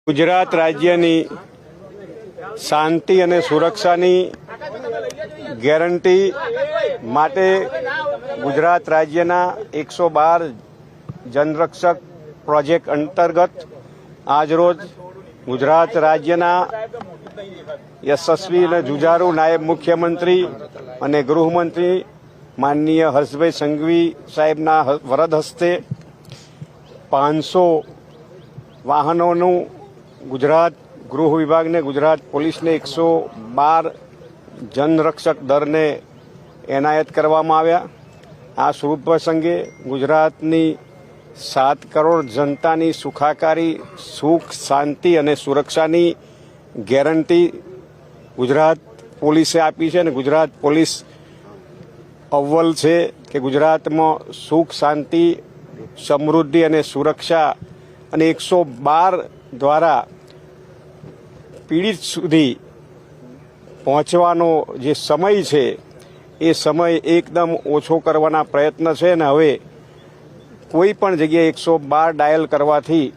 ગુજરાત રાજ્યની શાંતિ અને સુરક્ષાની ગેરંટી માટે ગુજરાત રાજ્યના 112 જનરક્ષક પ્રોજેક્ટ અંતર્ગત આજરોજ ગુજરાત રાજ્યના યશસ્વી અને જુઝારૂ નાયબ મુખ્યમંત્રી અને ગૃહમંત્રી માનનીય હર્ષભાઈ સંઘવી સાહેબના વરદ હસ્તે 500 વાહનોનું ગુજરાત ગૃહ વિભાગને ગુજરાત પોલીસને 112 જનરક્ષક દળને એનાયત કરવામાં આવ્યા। આ શુભ પ્રસંગે ગુજરાતની 7 કરોડ જનતાની સુખાકારી, સુખ, શાંતિ અને સુરક્ષાની ગેરંટી ગુજરાત પોલીસે આપી છે અને ગુજરાત પોલીસ અવ્વલ છે કે ગુજરાતમાં સુખ, શાંતિ, સમૃદ્ધિ અને સુરક્ષા અને 112 દ્વારા પીડિત સુધી પહોંચવાનો જે સમય છે એ સમય એકદમ ઓછો કરવાના પ્રયત્ન છે અને હવે કોઈ પણ જગ્યાએ 112 ડાયલ કરવાથી